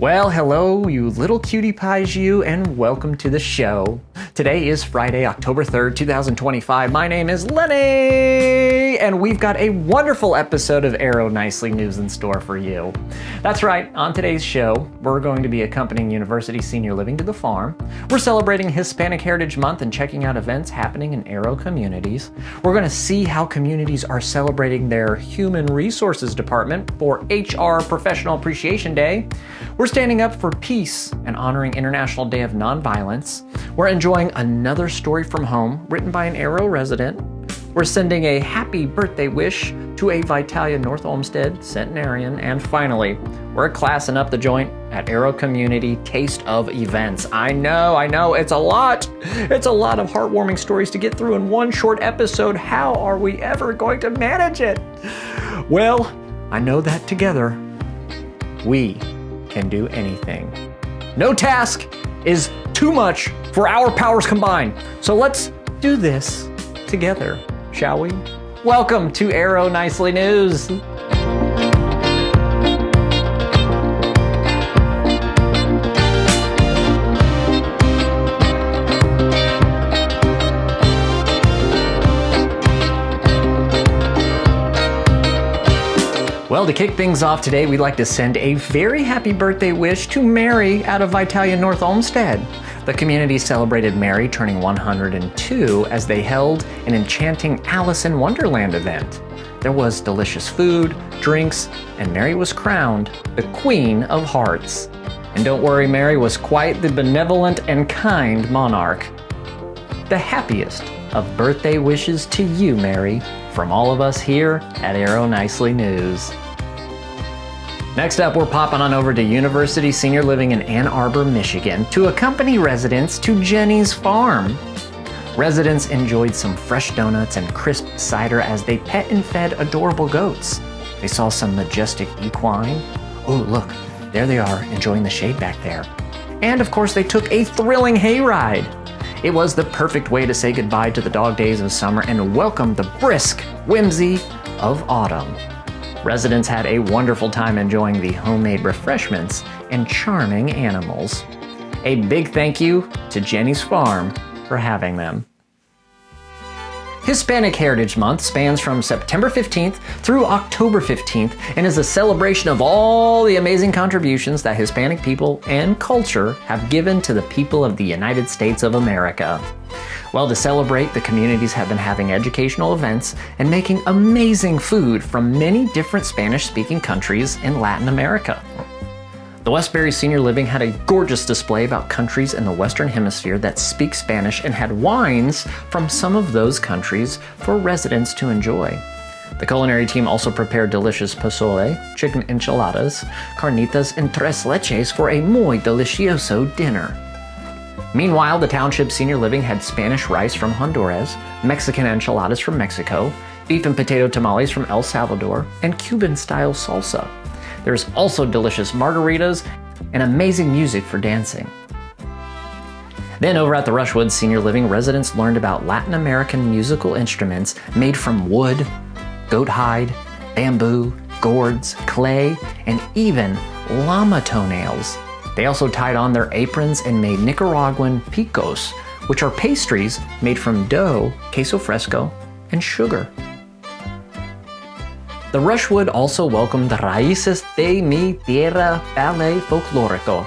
Well, hello, you little cutie pies, you, and welcome to the show. Today is Friday, October 3rd, 2025. My name is Lenny, and we've got a wonderful episode of Arrow Nicely News in store for you. That's right, on today's show, we're going to be accompanying University Senior Living to the farm. We're celebrating Hispanic Heritage Month and checking out events happening in Arrow communities. We're going to see how communities are celebrating their Human Resources Department for HR Professional Appreciation Day. We're standing up for peace and honoring International Day of Nonviolence. We're enjoying another story from home written by an Arrow resident. We're sending a happy birthday wish to a VITALIA North Olmsted centenarian. And finally, we're classing up the joint at Arrow Community Taste of Events. I know, it's a lot. It's a lot of heartwarming stories to get through in one short episode. How are we ever going to manage it? Well, I know that together, we can do anything. No task is too much for our powers combined. So let's do this together, shall we? Welcome to Arrow Nicely News. Well, to kick things off today, we'd like to send a very happy birthday wish to Mary out of VITALIA North Olmsted. The community celebrated Mary turning 102 as they held an enchanting Alice in Wonderland event. There was delicious food, drinks, and Mary was crowned the Queen of Hearts. And don't worry, Mary was quite the benevolent and kind monarch. The happiest of birthday wishes to you, Mary, from all of us here at Arrow Nicely News. Next up, we're popping on over to University Senior Living in Ann Arbor, Michigan to accompany residents to Jenny's farm. Residents enjoyed some fresh donuts and crisp cider as they pet and fed adorable goats. They saw some majestic equine. Oh, look, there they are enjoying the shade back there. And of course, they took a thrilling hayride. It was the perfect way to say goodbye to the dog days of summer and welcome the brisk whimsy of autumn. Residents had a wonderful time enjoying the homemade refreshments and charming animals. A big thank you to Jenny's Farm for having them. Hispanic Heritage Month spans from September 15th through October 15th and is a celebration of all the amazing contributions that Hispanic people and culture have given to the people of the United States of America. Well, to celebrate, the communities have been having educational events and making amazing food from many different Spanish-speaking countries in Latin America. The Westbury Senior Living had a gorgeous display about countries in the Western Hemisphere that speak Spanish and had wines from some of those countries for residents to enjoy. The culinary team also prepared delicious pozole, chicken enchiladas, carnitas, and tres leches for a muy delicioso dinner. Meanwhile, the Township Senior Living had Spanish rice from Honduras, Mexican enchiladas from Mexico, beef and potato tamales from El Salvador, and Cuban-style salsa. There's also delicious margaritas and amazing music for dancing. Then over at the Rushwood Senior Living, residents learned about Latin American musical instruments made from wood, goat hide, bamboo, gourds, clay, and even llama toenails. They also tied on their aprons and made Nicaraguan picos, which are pastries made from dough, queso fresco, and sugar. The Rushwood also welcomed Raíces de mi Tierra Ballet Folklórico,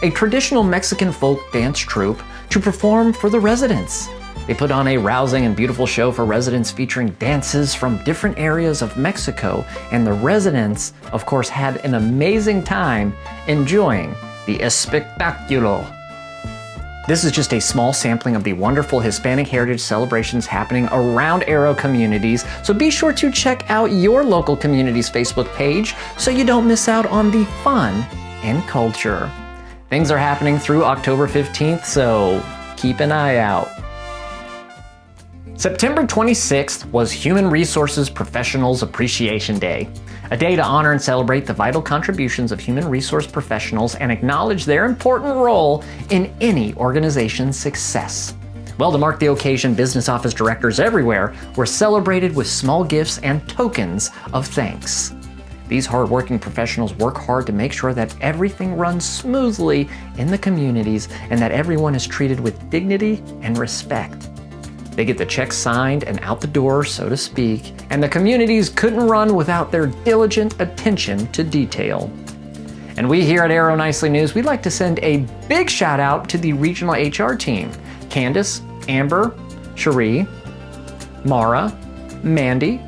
a traditional Mexican folk dance troupe, to perform for the residents. They put on a rousing and beautiful show for residents featuring dances from different areas of Mexico, and the residents, of course, had an amazing time enjoying the espectáculo. This is just a small sampling of the wonderful Hispanic heritage celebrations happening around Arrow communities, so be sure to check out your local community's Facebook page so you don't miss out on the fun and culture. Things are happening through October 15th, so keep an eye out. September 26th was Human Resources Professionals Appreciation Day, a day to honor and celebrate the vital contributions of human resource professionals and acknowledge their important role in any organization's success. Well, to mark the occasion, business office directors everywhere were celebrated with small gifts and tokens of thanks. These hardworking professionals work hard to make sure that everything runs smoothly in the communities and that everyone is treated with dignity and respect. They get the checks signed and out the door, so to speak, and the communities couldn't run without their diligent attention to detail. And we here at Arrow Nicely News, we'd like to send a big shout out to the regional HR team: Candace, Amber, Cherie, Mara, Mandy,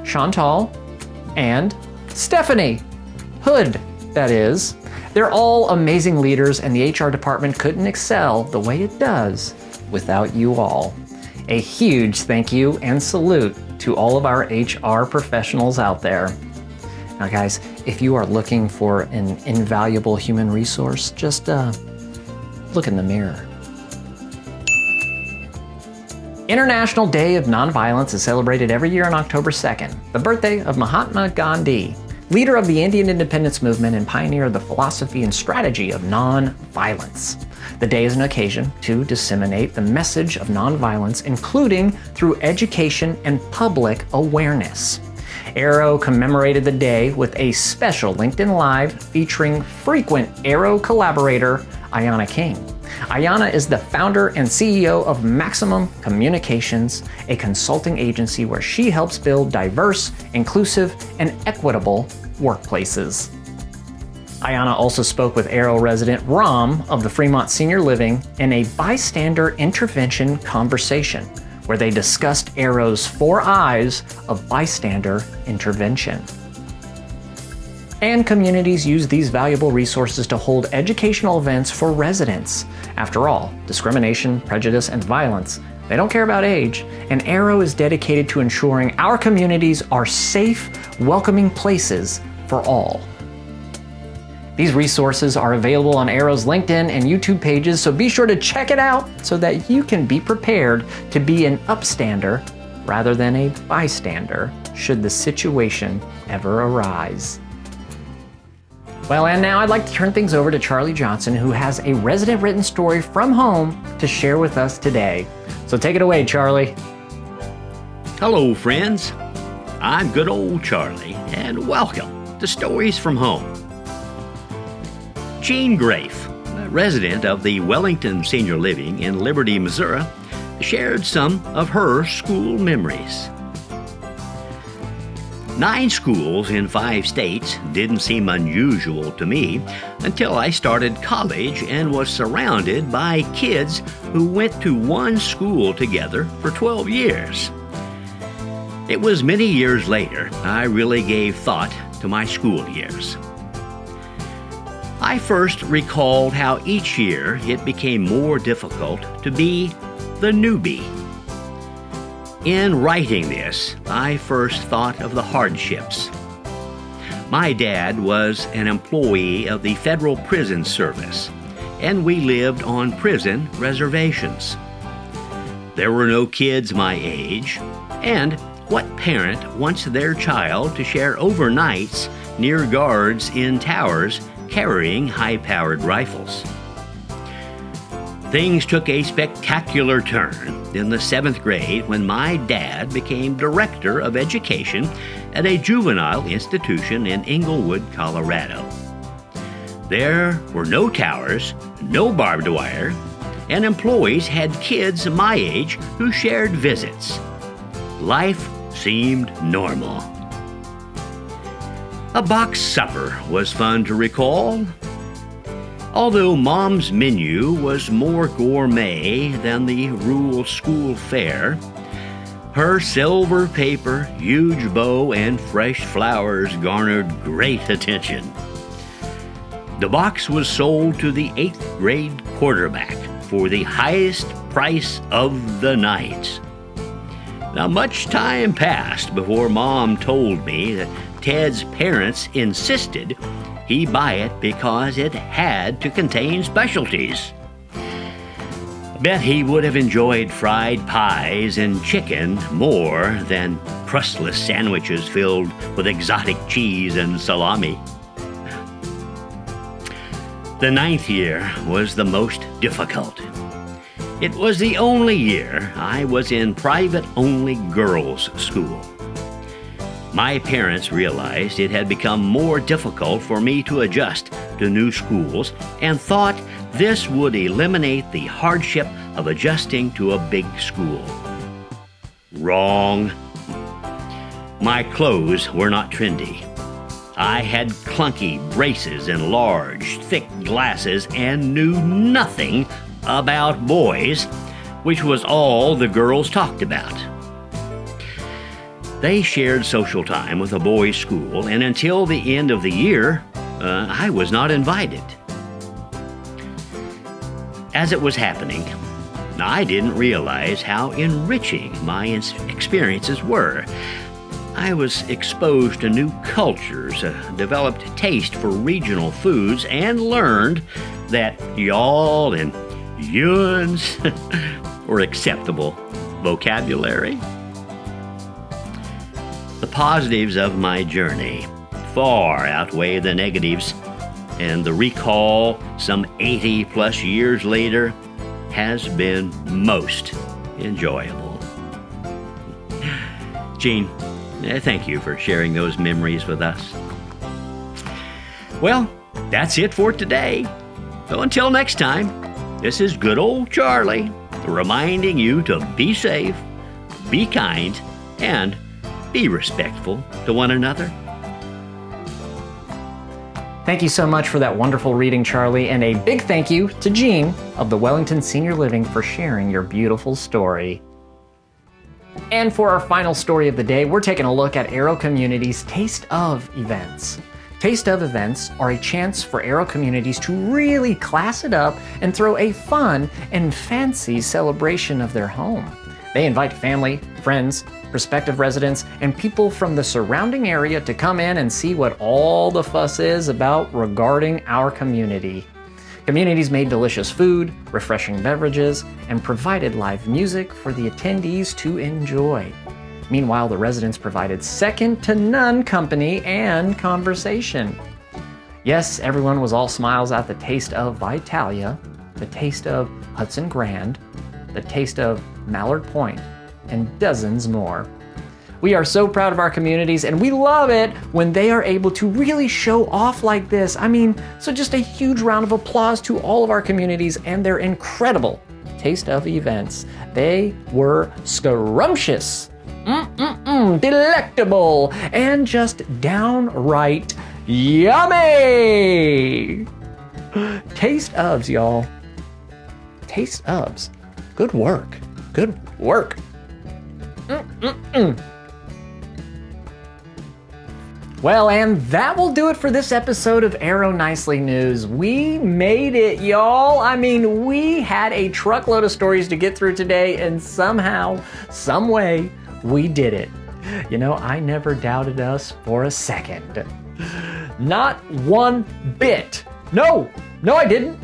Chantal, and Stephanie Hood, that is. They're all amazing leaders, and the HR department couldn't excel the way it does without you all. A huge thank you and salute to all of our HR professionals out there. Now guys, if you are looking for an invaluable human resource, just look in the mirror. International Day of Nonviolence is celebrated every year on October 2nd, the birthday of Mahatma Gandhi, leader of the Indian independence movement and pioneer of the philosophy and strategy of nonviolence. The day is an occasion to disseminate the message of nonviolence, including through education and public awareness. Arrow commemorated the day with a special LinkedIn Live featuring frequent Arrow collaborator Ayanna King. Ayanna is the founder and CEO of Maximum Communications, a consulting agency where she helps build diverse, inclusive, and equitable workplaces. Ayanna also spoke with Arrow resident Ram of the Fremont Senior Living in a bystander intervention conversation, where they discussed Arrow's 4 I's of bystander intervention. And communities use these valuable resources to hold educational events for residents. After all, discrimination, prejudice, and violence, they don't care about age, and Arrow is dedicated to ensuring our communities are safe, welcoming places for all. These resources are available on Arrow's LinkedIn and YouTube pages, so be sure to check it out so that you can be prepared to be an upstander rather than a bystander should the situation ever arise. Well, and now I'd like to turn things over to Charlie Johnson, who has a resident-written story from home to share with us today. So take it away, Charlie. Hello, friends. I'm good old Charlie, and welcome to Stories from Home. Jean Graeff, a resident of the Wellington Senior Living in Liberty, Missouri, shared some of her school memories. 9 schools in 5 states didn't seem unusual to me until I started college and was surrounded by kids who went to one school together for 12 years. It was many years later I really gave thought to my school years. I first recalled how each year it became more difficult to be the newbie. In writing this, I first thought of the hardships. My dad was an employee of the Federal Prison Service, and we lived on prison reservations. There were no kids my age, and what parent wants their child to share overnights near guards in towers carrying high-powered rifles? Things took a spectacular turn in the 7th grade when my dad became director of education at a juvenile institution in Englewood, Colorado. There were no towers, no barbed wire, and employees had kids my age who shared visits. Life seemed normal. A box supper was fun to recall. Although Mom's menu was more gourmet than the rural school fare, her silver paper, huge bow, and fresh flowers garnered great attention. The box was sold to the 8th grade quarterback for the highest price of the night. Now, much time passed before Mom told me that Ted's parents insisted he buy it because it had to contain specialties. I bet he would have enjoyed fried pies and chicken more than crustless sandwiches filled with exotic cheese and salami. The 9th year was the most difficult. It was the only year I was in private-only girls' school. My parents realized it had become more difficult for me to adjust to new schools and thought this would eliminate the hardship of adjusting to a big school. Wrong. My clothes were not trendy. I had clunky braces and large, thick glasses and knew nothing about boys, which was all the girls talked about. They shared social time with a boys' school, and until the end of the year, I was not invited. As it was happening, I didn't realize how enriching my experiences were. I was exposed to new cultures, developed taste for regional foods, and learned that y'all and yuns were acceptable vocabulary. The positives of my journey far outweigh the negatives, and the recall some 80 plus years later has been most enjoyable. Gene, thank you for sharing those memories with us. Well, that's it for today. So until next time, this is good old Charlie reminding you to be safe, be kind, and be respectful to one another. Thank you so much for that wonderful reading, Charlie, and a big thank you to Jean of the Wellington Senior Living for sharing your beautiful story. And for our final story of the day, we're taking a look at Arrow Community's Taste of events. Taste of events are a chance for Arrow communities to really class it up and throw a fun and fancy celebration of their home. They invite family, friends, prospective residents, and people from the surrounding area to come in and see what all the fuss is about regarding our community. Communities made delicious food, refreshing beverages, and provided live music for the attendees to enjoy. Meanwhile, the residents provided second-to-none company and conversation. Yes, everyone was all smiles at the taste of VITALIA, the taste of Hudson Grand, the taste of Mallard Point, and dozens more. We are so proud of our communities, and we love it when they are able to really show off like this. So just a huge round of applause to all of our communities and their incredible taste of events. They were scrumptious, delectable, and just downright yummy. Taste ofs, y'all. Taste ofs. Good work. Good work. Well, and that will do it for this episode of Arrow Nicely News. We made it, y'all. We had a truckload of stories to get through today, and somehow, some way, we did it. I never doubted us for a second. Not one bit. No, I didn't.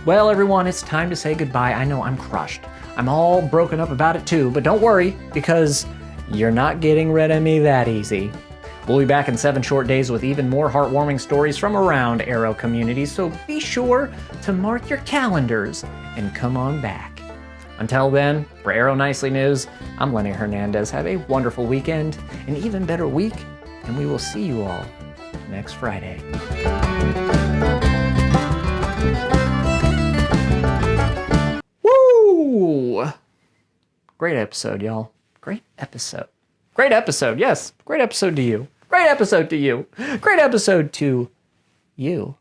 Well, everyone, it's time to say goodbye. I know I'm crushed. I'm all broken up about it too, but don't worry, because you're not getting rid of me that easy. We'll be back in 7 short days with even more heartwarming stories from around Arrow communities, so be sure to mark your calendars and come on back. Until then, for Arrow Nicely News, I'm Lenny Hernandez. Have a wonderful weekend, an even better week, and we will see you all next Friday. Woo! Great episode, y'all. Great episode. Great episode, yes. Great episode to you. Great episode to you. Great episode to you.